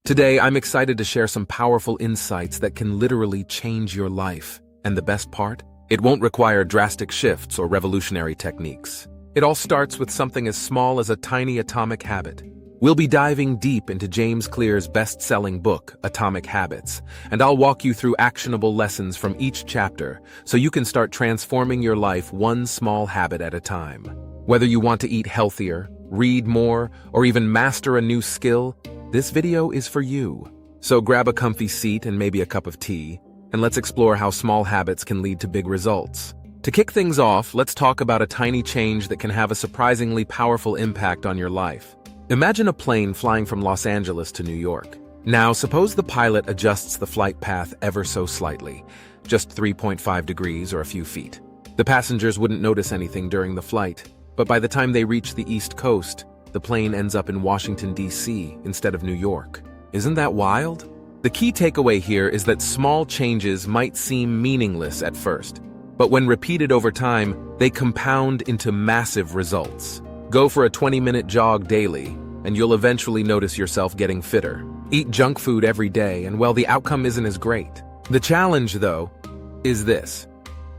Today, I'm excited to share some powerful insights that can literally change your life. And the best part? It won't require drastic shifts or revolutionary techniques. It all starts with something as small as a tiny atomic habit. We'll be diving deep into James Clear's best-selling book, Atomic Habits, and I'll walk you through actionable lessons from each chapter so you can start transforming your life one small habit at a time. Whether you want to eat healthier, read more, or even master a new skill, this video is for you. So grab a comfy seat and maybe a cup of tea, and let's explore how small habits can lead to big results. To kick things off, let's talk about a tiny change that can have a surprisingly powerful impact on your life. Imagine a plane flying from Los Angeles to New York. Now, suppose the pilot adjusts the flight path ever so slightly, just 3.5 degrees or a few feet. The passengers wouldn't notice anything during the flight, but by the time they reach the East Coast, the plane ends up in Washington, D.C. instead of New York. Isn't that wild? The key takeaway here is that small changes might seem meaningless at first, but when repeated over time, they compound into massive results. Go for a 20-minute jog daily, and you'll eventually notice yourself getting fitter. Eat junk food every day, and well, the outcome isn't as great. The challenge, though, is this.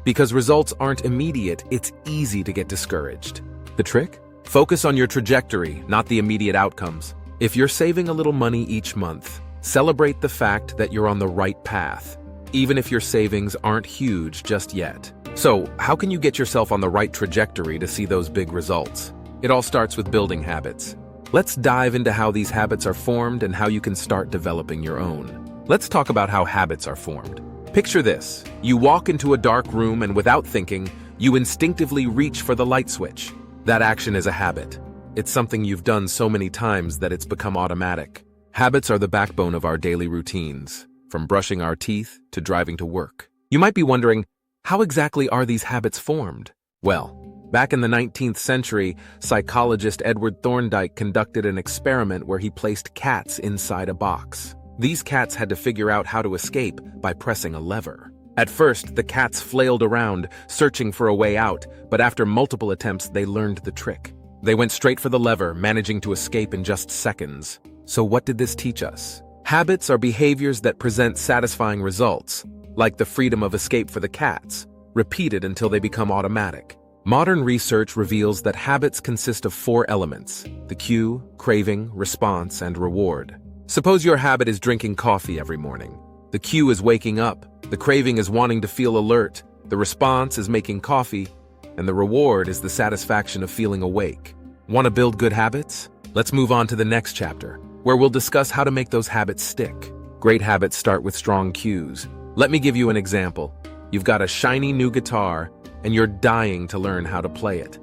Because results aren't immediate, it's easy to get discouraged. The trick? Focus on your trajectory, not the immediate outcomes. If you're saving a little money each month, celebrate the fact that you're on the right path, even if your savings aren't huge just yet. So, how can you get yourself on the right trajectory to see those big results? It all starts with building habits. Let's dive into how these habits are formed and how you can start developing your own. Let's talk about how habits are formed. Picture this. You walk into a dark room and without thinking, you instinctively reach for the light switch. That action is a habit. It's something you've done so many times that it's become automatic. Habits are the backbone of our daily routines, from brushing our teeth to driving to work. You might be wondering, how exactly are these habits formed? Well, back in the 19th century, psychologist Edward Thorndike conducted an experiment where he placed cats inside a box. These cats had to figure out how to escape by pressing a lever. At first, the cats flailed around, searching for a way out, but after multiple attempts, they learned the trick. They went straight for the lever, managing to escape in just seconds. So what did this teach us? Habits are behaviors that present satisfying results, like the freedom of escape for the cats, repeated until they become automatic. Modern research reveals that habits consist of 4 elements: the cue, craving, response, and reward. Suppose your habit is drinking coffee every morning. The cue is waking up, the craving is wanting to feel alert, the response is making coffee, and the reward is the satisfaction of feeling awake. Want to build good habits? Let's move on to the next chapter, where we'll discuss how to make those habits stick. Great habits start with strong cues. Let me give you an example. You've got a shiny new guitar, and you're dying to learn how to play it.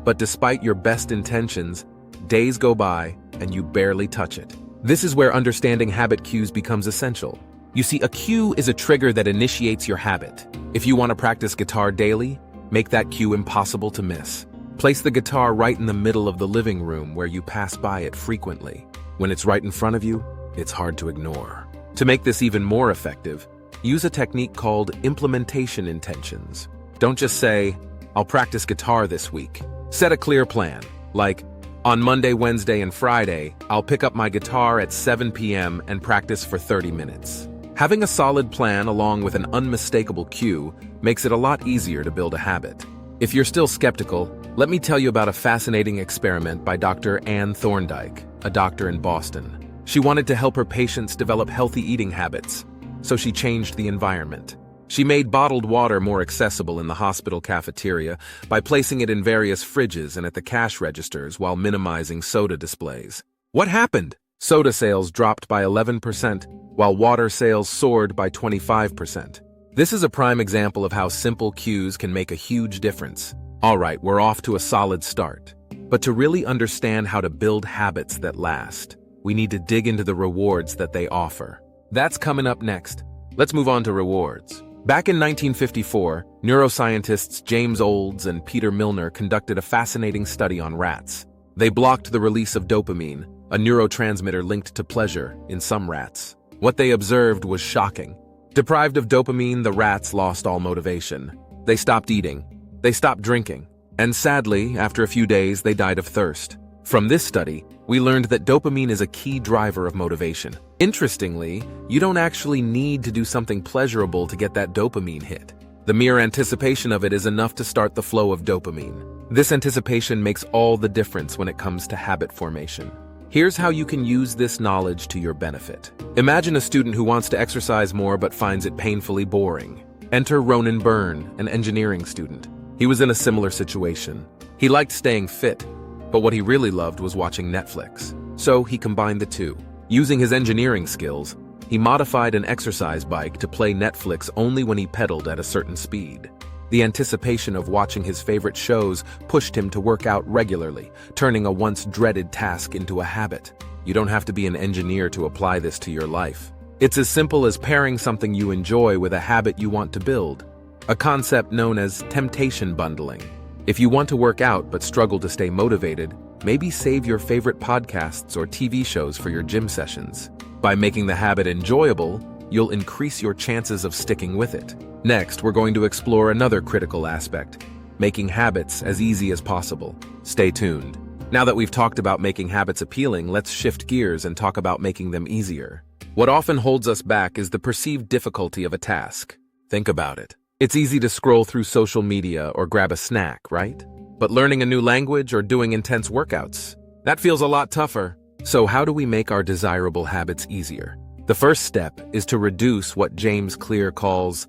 But despite your best intentions, days go by, and you barely touch it. This is where understanding habit cues becomes essential. You see, a cue is a trigger that initiates your habit. If you want to practice guitar daily, make that cue impossible to miss. Place the guitar right in the middle of the living room where you pass by it frequently. When it's right in front of you, it's hard to ignore. To make this even more effective, use a technique called implementation intentions. Don't just say, "I'll practice guitar this week." Set a clear plan, like, on Monday, Wednesday, and Friday, I'll pick up my guitar at 7 p.m. and practice for 30 minutes. Having a solid plan along with an unmistakable cue makes it a lot easier to build a habit. If you're still skeptical, let me tell you about a fascinating experiment by Dr. Anne Thorndike, a doctor in Boston. She wanted to help her patients develop healthy eating habits, so she changed the environment. She made bottled water more accessible in the hospital cafeteria by placing it in various fridges and at the cash registers while minimizing soda displays. What happened? Soda sales dropped by 11%, while water sales soared by 25%. This is a prime example of how simple cues can make a huge difference. All right, we're off to a solid start. But to really understand how to build habits that last, we need to dig into the rewards that they offer. That's coming up next. Let's move on to rewards. Back in 1954, neuroscientists James Olds and Peter Milner conducted a fascinating study on rats. They blocked the release of dopamine, a neurotransmitter linked to pleasure, in some rats. What they observed was shocking. Deprived of dopamine, the rats lost all motivation. They stopped eating. They stopped drinking. And sadly, after a few days, they died of thirst. From this study, we learned that dopamine is a key driver of motivation. Interestingly, you don't actually need to do something pleasurable to get that dopamine hit. The mere anticipation of it is enough to start the flow of dopamine. This anticipation makes all the difference when it comes to habit formation. Here's how you can use this knowledge to your benefit. Imagine a student who wants to exercise more but finds it painfully boring. Enter Ronan Byrne, an engineering student. He was in a similar situation. He liked staying fit, but what he really loved was watching Netflix. So he combined the two. Using his engineering skills, he modified an exercise bike to play Netflix only when he pedaled at a certain speed. The anticipation of watching his favorite shows pushed him to work out regularly, turning a once dreaded task into a habit. You don't have to be an engineer to apply this to your life. It's as simple as pairing something you enjoy with a habit you want to build, a concept known as temptation bundling. If you want to work out but struggle to stay motivated, maybe save your favorite podcasts or TV shows for your gym sessions. By making the habit enjoyable, you'll increase your chances of sticking with it. Next, we're going to explore another critical aspect, making habits as easy as possible. Stay tuned. Now that we've talked about making habits appealing, let's shift gears and talk about making them easier. What often holds us back is the perceived difficulty of a task. Think about it. It's easy to scroll through social media or grab a snack, right? But learning a new language or doing intense workouts, that feels a lot tougher. So how do we make our desirable habits easier? The first step is to reduce what James Clear calls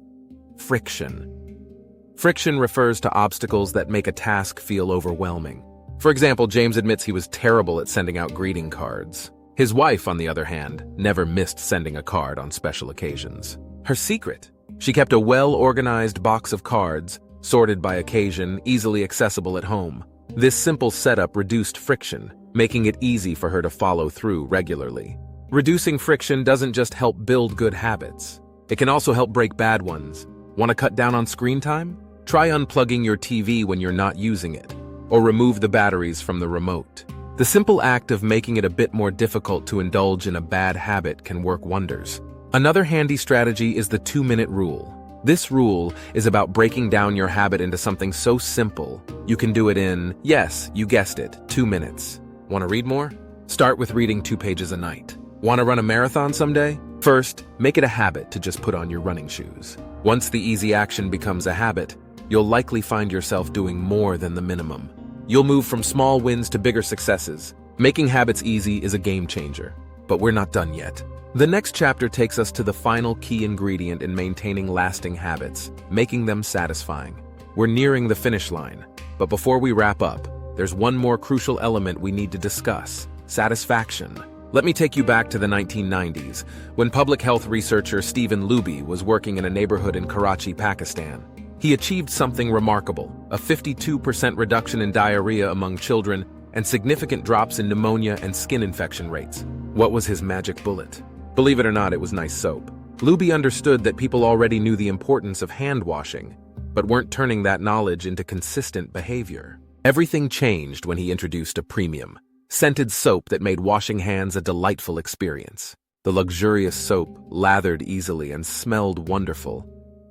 friction. Friction refers to obstacles that make a task feel overwhelming. For example, James admits he was terrible at sending out greeting cards. His wife, on the other hand, never missed sending a card on special occasions. Her secret? She kept a well-organized box of cards, sorted by occasion, easily accessible at home. This simple setup reduced friction, making it easy for her to follow through regularly. Reducing friction doesn't just help build good habits. It can also help break bad ones. Want to cut down on screen time? Try unplugging your TV when you're not using it, or remove the batteries from the remote. The simple act of making it a bit more difficult to indulge in a bad habit can work wonders. Another handy strategy is the 2-minute rule. This rule is about breaking down your habit into something so simple, you can do it in, yes, you guessed it, 2 minutes. Want to read more? Start with reading 2 pages a night. Want to run a marathon someday? First, make it a habit to just put on your running shoes. Once the easy action becomes a habit, you'll likely find yourself doing more than the minimum. You'll move from small wins to bigger successes. Making habits easy is a game changer. But we're not done yet. The next chapter takes us to the final key ingredient in maintaining lasting habits, making them satisfying. We're nearing the finish line, but before we wrap up, there's one more crucial element we need to discuss: satisfaction. Let me take you back to the 1990s, when public health researcher Stephen Luby was working in a neighborhood in Karachi, Pakistan. He achieved something remarkable: a 52% reduction in diarrhea among children and significant drops in pneumonia and skin infection rates. What was his magic bullet? Believe it or not, it was nice soap. Luby understood that people already knew the importance of hand washing, but weren't turning that knowledge into consistent behavior. Everything changed when he introduced a premium, scented soap that made washing hands a delightful experience. The luxurious soap lathered easily and smelled wonderful,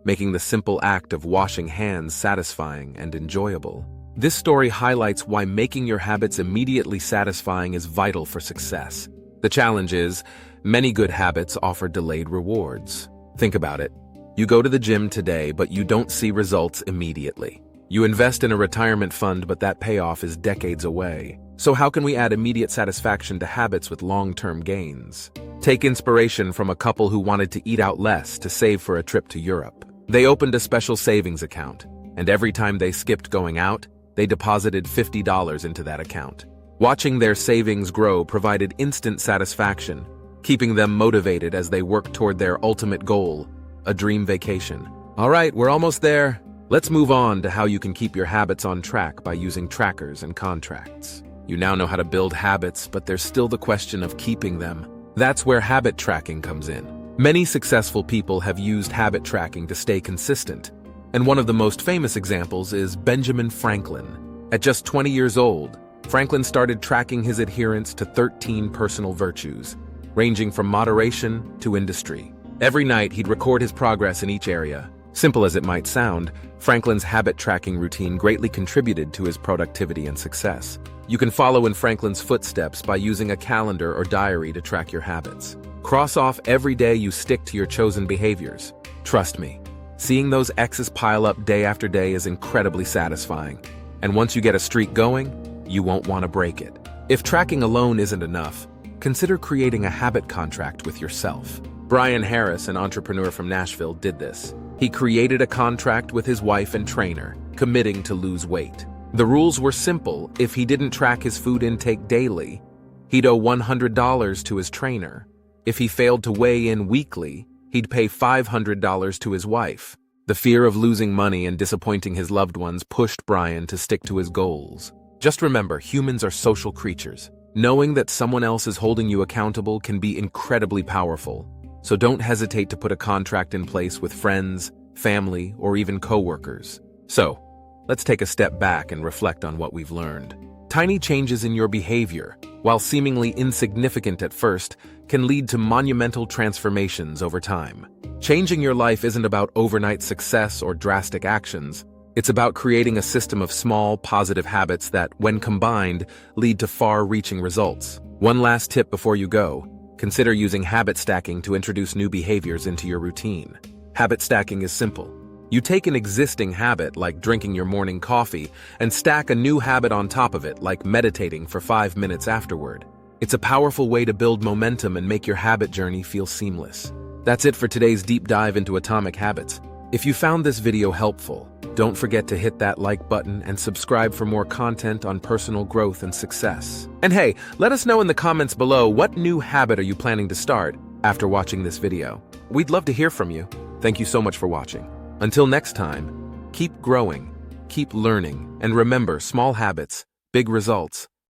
making the simple act of washing hands satisfying and enjoyable. This story highlights why making your habits immediately satisfying is vital for success. The challenge is, many good habits offer delayed rewards. Think about it. You go to the gym today, but you don't see results immediately. You invest in a retirement fund, but that payoff is decades away. So how can we add immediate satisfaction to habits with long-term gains? Take inspiration from a couple who wanted to eat out less to save for a trip to Europe. They opened a special savings account, and every time they skipped going out, they deposited $50 into that account. Watching their savings grow provided instant satisfaction, keeping them motivated as they worked toward their ultimate goal, a dream vacation. All right, we're almost there. Let's move on to how you can keep your habits on track by using trackers and contracts. You now know how to build habits, but there's still the question of keeping them. That's where habit tracking comes in. Many successful people have used habit tracking to stay consistent, and one of the most famous examples is Benjamin Franklin. At just 20 years old, Franklin started tracking his adherence to 13 personal virtues, ranging from moderation to industry. Every night, he'd record his progress in each area. Simple as it might sound, Franklin's habit tracking routine greatly contributed to his productivity and success. You can follow in Franklin's footsteps by using a calendar or diary to track your habits. Cross off every day you stick to your chosen behaviors. Trust me, seeing those X's pile up day after day is incredibly satisfying. And once you get a streak going, you won't want to break it. If tracking alone isn't enough, consider creating a habit contract with yourself. Brian Harris, an entrepreneur from Nashville, did this. He created a contract with his wife and trainer, committing to lose weight. The rules were simple. If he didn't track his food intake daily, he'd owe $100 to his trainer. If he failed to weigh in weekly, he'd pay $500 to his wife. The fear of losing money and disappointing his loved ones pushed Brian to stick to his goals. Just remember, humans are social creatures. Knowing that someone else is holding you accountable can be incredibly powerful. So don't hesitate to put a contract in place with friends, family, or even coworkers. So, let's take a step back and reflect on what we've learned. Tiny changes in your behavior, while seemingly insignificant at first, can lead to monumental transformations over time. Changing your life isn't about overnight success or drastic actions. It's about creating a system of small, positive habits that, when combined, lead to far-reaching results. One last tip before you go. Consider using habit stacking to introduce new behaviors into your routine. Habit stacking is simple. You take an existing habit, like drinking your morning coffee, and stack a new habit on top of it, like meditating for 5 minutes afterward. It's a powerful way to build momentum and make your habit journey feel seamless. That's it for today's deep dive into atomic habits. If you found this video helpful, don't forget to hit that like button and subscribe for more content on personal growth and success. And hey, let us know in the comments below, what new habit are you planning to start after watching this video? We'd love to hear from you. Thank you so much for watching. Until next time, keep growing, keep learning, and remember, small habits, big results.